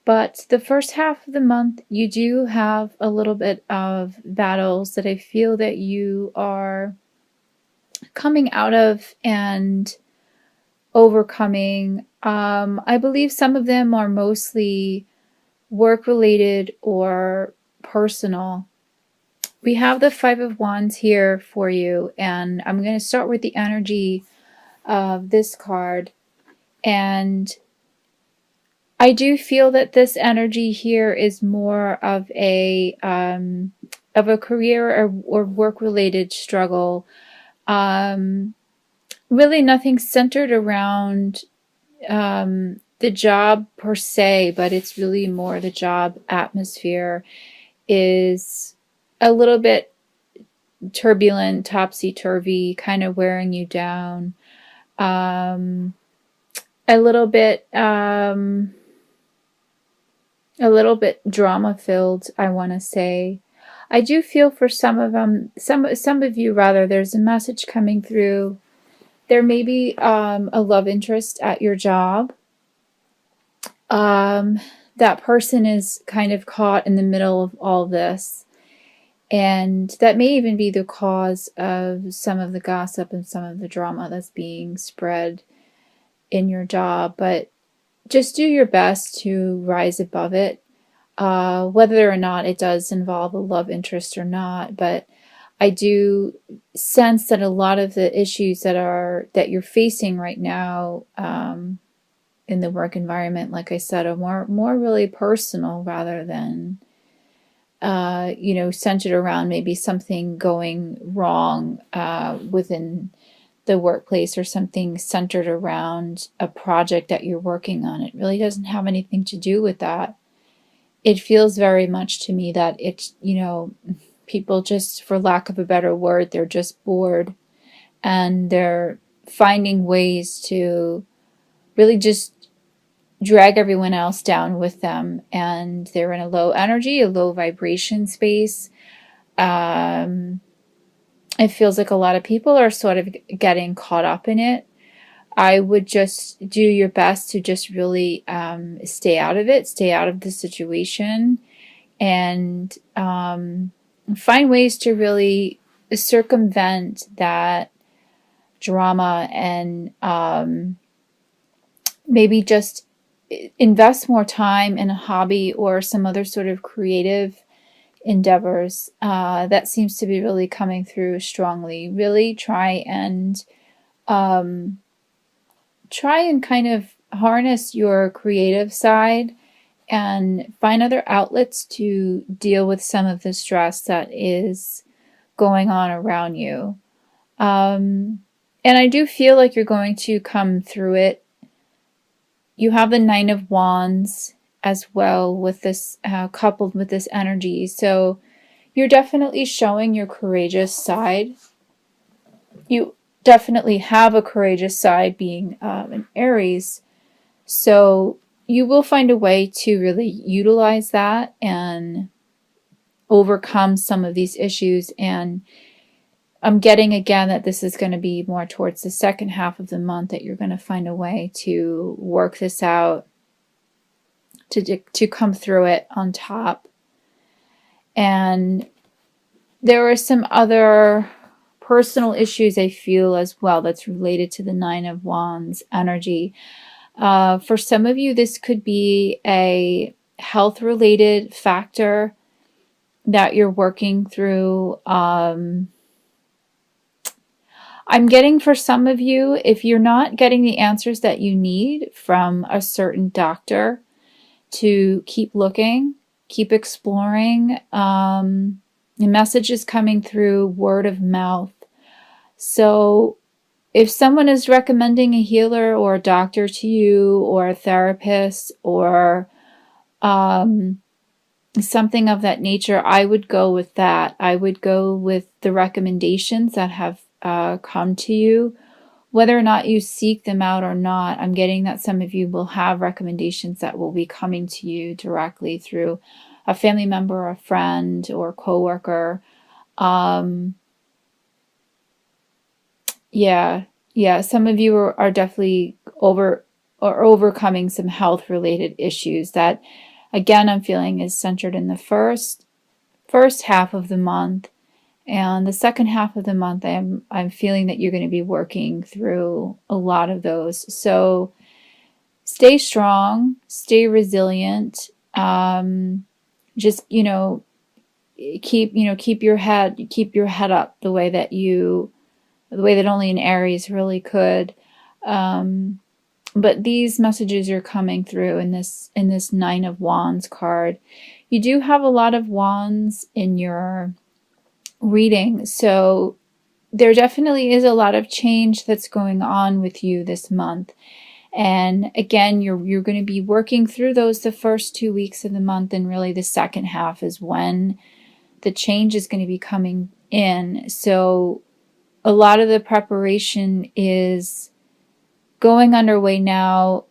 But the first half of the month, you do have a little bit of battles that I feel that you are coming out of and overcoming. I believe some of them are mostly work related or personal. We have the Five of Wands here for you, and I'm going to start with the energy of this card. And I do feel that this energy here is more of a career or work related struggle. Really nothing centered around the job per se, but it's really more the job atmosphere is a little bit turbulent, topsy-turvy, kind of wearing you down. A little bit drama filled, I want to say. I do feel for some of them, some of you rather, there's a message coming through. There may be a love interest at your job. That person is kind of caught in the middle of all this. And that may even be the cause of some of the gossip and some of the drama that's being spread in your job. But just do your best to rise above it, whether or not it does involve a love interest or not. But I do sense that a lot of the issues that you're facing right now in the work environment, like I said, are more really personal rather than centered around maybe something going wrong within the workplace or something centered around a project that you're working on. It really doesn't have anything to do with that. It feels very much to me that it's, people just, for lack of a better word, they're just bored and they're finding ways to really just drag everyone else down with them, and they're in a low energy, a low vibration space. It feels like a lot of people are sort of getting caught up in it. I would just do your best to just really stay out of it, stay out of the situation, and find ways to really circumvent that drama and maybe just invest more time in a hobby or some other sort of creative endeavors. That seems to be really coming through strongly. Really try and kind of harness your creative side and find other outlets to deal with some of the stress that is going on around you. And I do feel like you're going to come through it. You have the Nine of Wands as well with this, coupled with this energy. So you're definitely showing your courageous side. You definitely have a courageous side being an Aries. So you will find a way to really utilize that and overcome some of these issues. And I'm getting again that this is going to be more towards the second half of the month that you're going to find a way to work this out, to come through it on top. And there are some other personal issues I feel as well that's related to the Nine of Wands energy. For some of you, this could be a health-related factor that you're working through. I'm getting for some of you, if you're not getting the answers that you need from a certain doctor, to keep looking, keep exploring. The message is coming through word of mouth. So if someone is recommending a healer or a doctor to you, or a therapist, or something of that nature, I would go with that. I would go with the recommendations that have come to you, whether or not you seek them out or not. I'm getting that some of you will have recommendations that will be coming to you directly through a family member, a friend, or a coworker. Yeah, some of you are definitely overcoming some health related issues that again, I'm feeling is centered in the first half of the month. And the second half of the month, I'm feeling that you're going to be working through a lot of those. So stay strong, stay resilient. Just keep your head up the way that only an Aries really could. But these messages are coming through in this Nine of Wands card. You do have a lot of wands in your reading, so there definitely is a lot of change that's going on with you this month. And again, you're going to be working through those the first 2 weeks of the month, and really the second half is when the change is going to be coming in. So a lot of the preparation is going underway now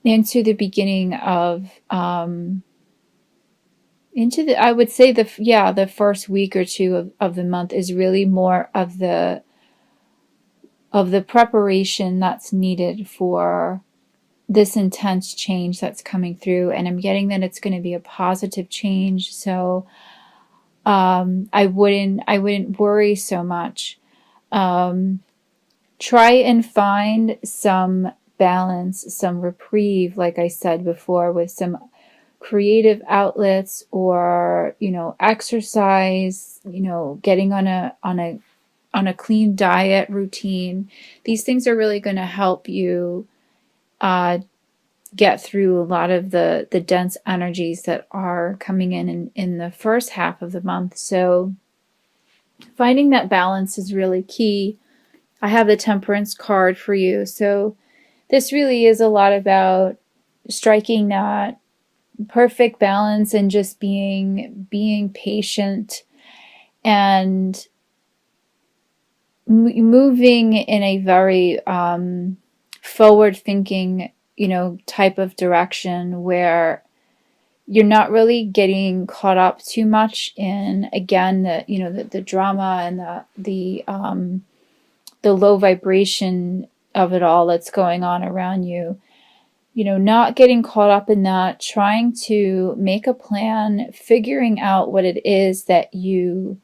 into the beginning of I would say the first week or two of the month is really more of the preparation that's needed for this intense change that's coming through. And I'm getting that it's going to be a positive change. So I wouldn't worry so much. Try and find some balance, some reprieve, like I said before, with some creative outlets, or exercise, getting on a clean diet routine. These things are really going to help you get through a lot of the dense energies that are coming in the first half of the month. So finding that balance is really key. I have the Temperance card for you. So this really is a lot about striking that perfect balance and just being patient and moving in a very forward thinking type of direction, where you're not really getting caught up too much in, again, the drama and the low vibration of it all that's going on around you. Not getting caught up in that, trying to make a plan, figuring out what it is that you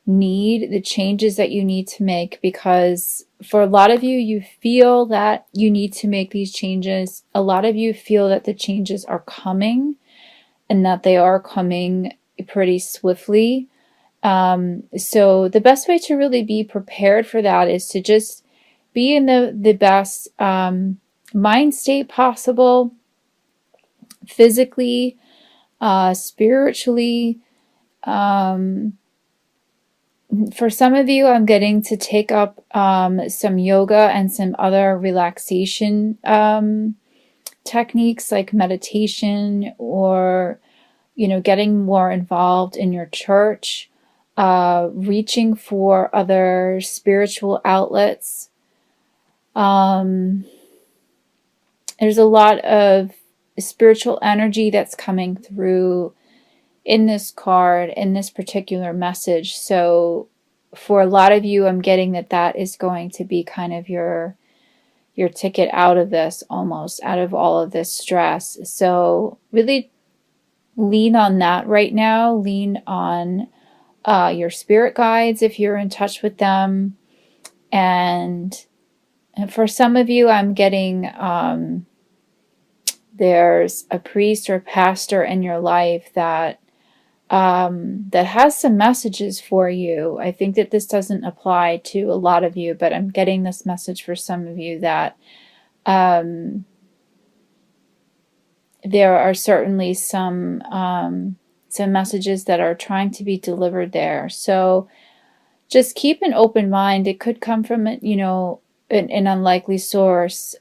need, the changes that you need to make, because for a lot of you, you feel that you need to make these changes. A lot of you feel that the changes are coming, and that they are coming pretty swiftly. So the best way to really be prepared for that is to just be in the best mind state possible, physically, spiritually. For some of you, I'm getting to take up some yoga and some other relaxation techniques, like meditation, or getting more involved in your church, reaching for other spiritual outlets. There's a lot of spiritual energy that's coming through in this card, in this particular message. So for a lot of you, I'm getting that is going to be kind of your ticket out of this, almost out of all of this stress. So really lean on that right now. Lean on your spirit guides if you're in touch with them. And for some of you, I'm getting there's a priest or pastor in your life that has some messages for you. I think that this doesn't apply to a lot of you, but I'm getting this message for some of you that there are certainly some messages that are trying to be delivered there. So just keep an open mind. It could come from an unlikely source.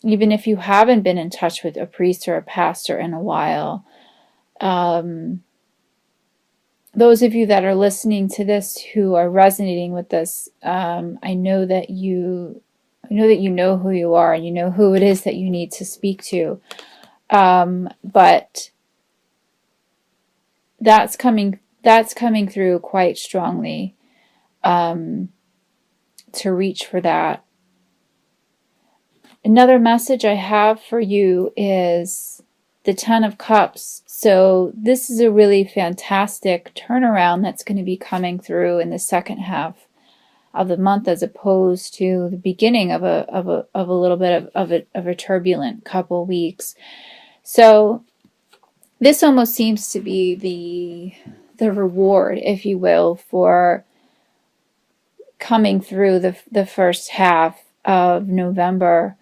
Even if you haven't been in touch with a priest or a pastor in a while. Those of you that are listening to this who are resonating with this, I know that you know who you are, and you know who it is that you need to speak to. But that's coming through quite strongly, to reach for that. Another message I have for you is the Ten of Cups. So this is a really fantastic turnaround that's going to be coming through in the second half of the month, as opposed to the beginning of a little bit of a turbulent couple weeks. So this almost seems to be the reward, if you will, for coming through the first half of November.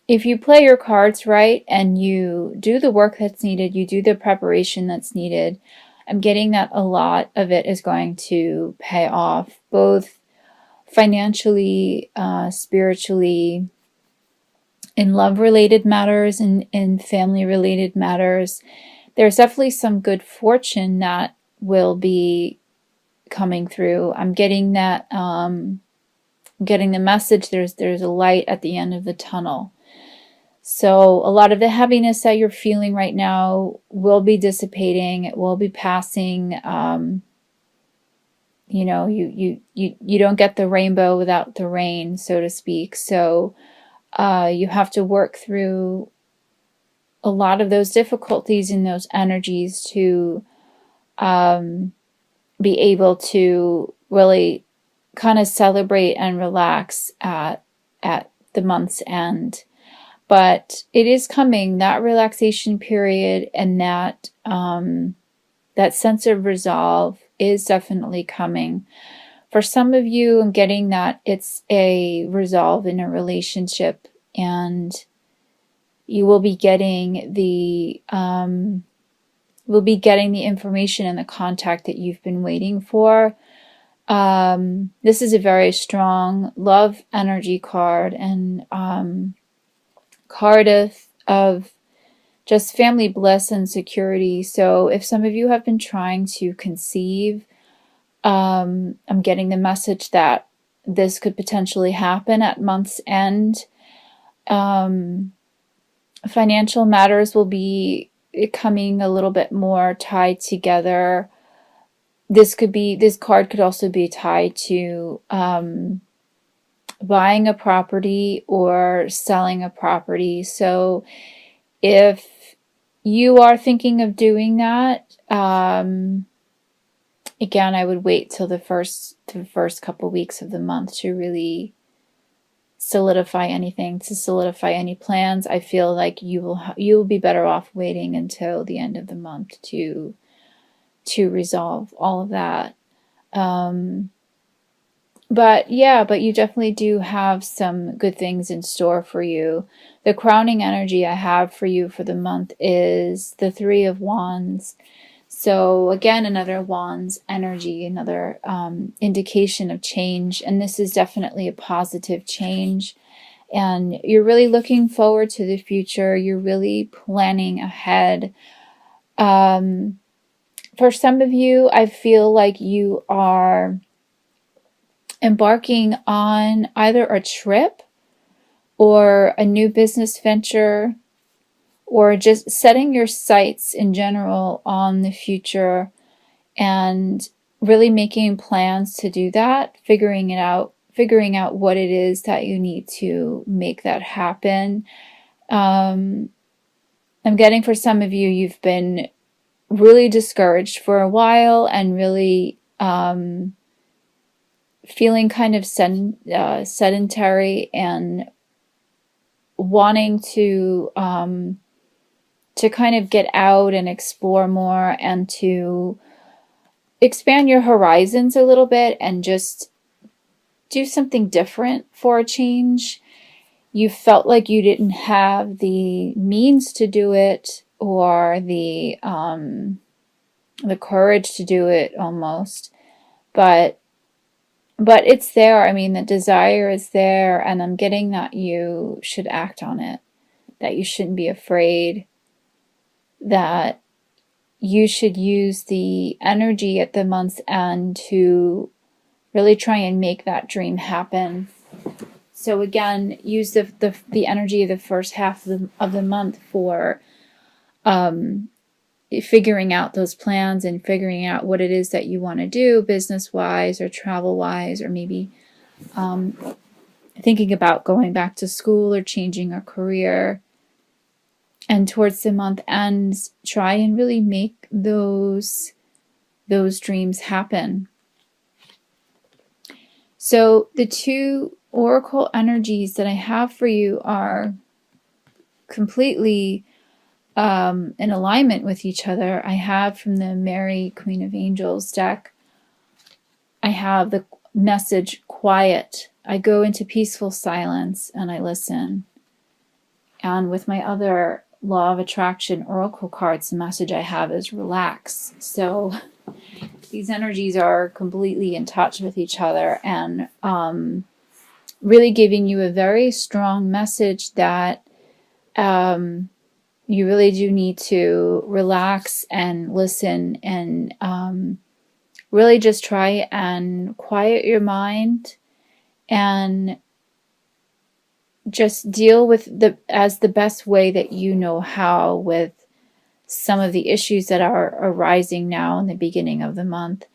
If you play your cards right and you do the work that's needed, you do the preparation that's needed, I'm getting that a lot of it is going to pay off, both financially, spiritually, in love-related matters, and in family-related matters. There's definitely some good fortune that will be coming through. I'm getting that, getting the message there's a light at the end of the tunnel. So a lot of the heaviness that you're feeling right now will be dissipating. It will be passing. You know, you don't get the rainbow without the rain, so to speak. So you have to work through a lot of those difficulties and those energies to be able to really kind of celebrate and relax at the month's end. But it is coming, that relaxation period, and that sense of resolve is definitely coming. For some of you, I'm getting that it's a resolve in a relationship, and you will be getting the information and the contact that you've been waiting for. This is a very strong love energy card, and card of just family bliss and security. So if some of you have been trying to conceive, I'm getting the message that this could potentially happen at month's end. Financial matters will be coming a little bit more tied together. This card could also be tied to buying a property or selling a property. So if you are thinking of doing that, again, I would wait till the first couple weeks of the month to really solidify anything, to solidify any plans. I feel like you will be better off waiting until the end of the month to resolve all of that. But you definitely do have some good things in store for you. The crowning energy I have for you for the month is the Three of Wands. So again, another Wands energy, another indication of change. And this is definitely a positive change. And you're really looking forward to the future. You're really planning ahead. For some of you, I feel like you are embarking on either a trip or a new business venture, or just setting your sights in general on the future and really making plans to do that, figuring out what it is that you need to make that happen. I'm getting, for some of you, you've been really discouraged for a while and really feeling kind of sedentary and wanting to kind of get out and explore more and to expand your horizons a little bit and just do something different for a change. You felt like you didn't have the means to do it, or the courage to do it almost, but it's there. I mean, the desire is there, and I'm getting that you should act on it, that you shouldn't be afraid, that you should use the energy at the month's end to really try and make that dream happen. So again, use the energy of the first half of the month for figuring out those plans and figuring out what it is that you want to do business-wise or travel-wise, or maybe thinking about going back to school or changing a career. And towards the month ends, try and really make those dreams happen. So the two oracle energies that I have for you are completely in alignment with each other. I have from the Mary, Queen of Angels deck, I have the message quiet. I go into peaceful silence and I listen. And with my other Law of Attraction oracle cards, the message I have is relax. So these energies are completely in touch with each other and really giving you a very strong message that you really do need to relax and listen and really just try and quiet your mind and just deal with the best way that you know how with some of the issues that are arising now in the beginning of the month.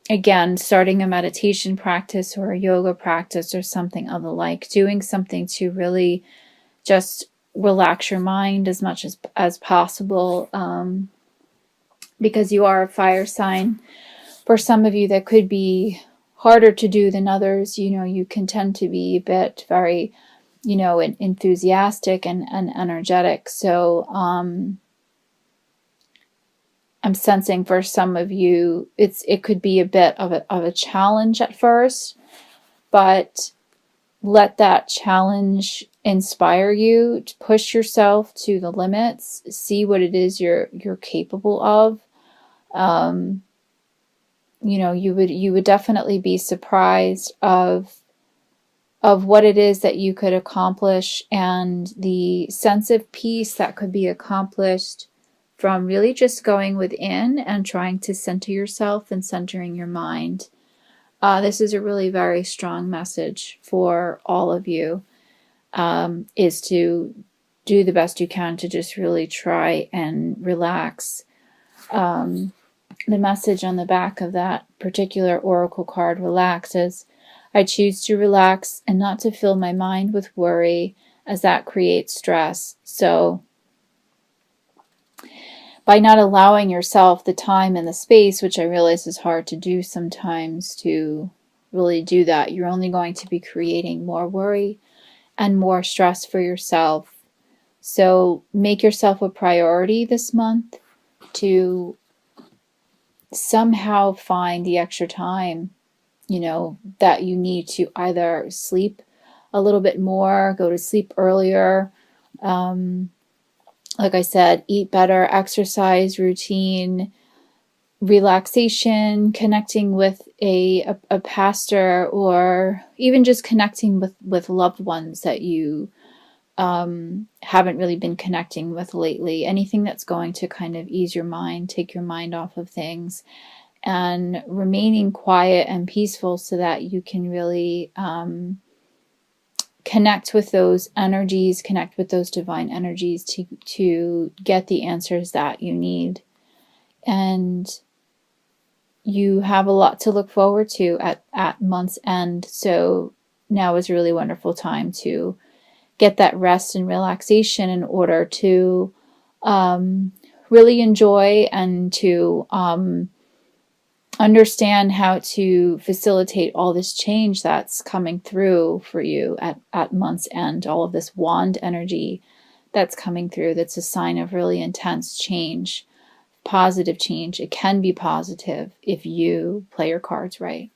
Again, starting a meditation practice or a yoga practice or something of the like, doing something to really just relax your mind as much as possible, because you are a fire sign. For some of you, that could be harder to do than others. You can tend to be a bit very, enthusiastic and energetic. So I'm sensing for some of you, it could be a bit of a challenge at first, but let that challenge inspire you to push yourself to the limits. See what it is you're capable of. You would definitely be surprised of what it is that you could accomplish, and the sense of peace that could be accomplished from really just going within and trying to center yourself and centering your mind. This is a really very strong message for all of you, is to do the best you can to just really try and relax. The message on the back of that particular oracle card, relax, is I choose to relax and not to fill my mind with worry, as that creates stress. So by not allowing yourself the time and the space, which I realize is hard to do sometimes, to really do that, you're only going to be creating more worry and more stress for yourself. So make yourself a priority this month to somehow find the extra time, that you need to either sleep a little bit more, go to sleep earlier, like I said, eat better, exercise routine, relaxation, connecting with a pastor, or even just connecting with loved ones that you haven't really been connecting with lately. Anything that's going to kind of ease your mind, take your mind off of things, and remaining quiet and peaceful so that you can really connect with those energies, connect with those divine energies to get the answers that you need. And you have a lot to look forward to at month's end. So now is a really wonderful time to get that rest and relaxation in order to really enjoy and to understand how to facilitate all this change that's coming through for you at month's end. All of this wand energy that's coming through, that's a sign of really intense change, positive change. It can be positive if you play your cards right.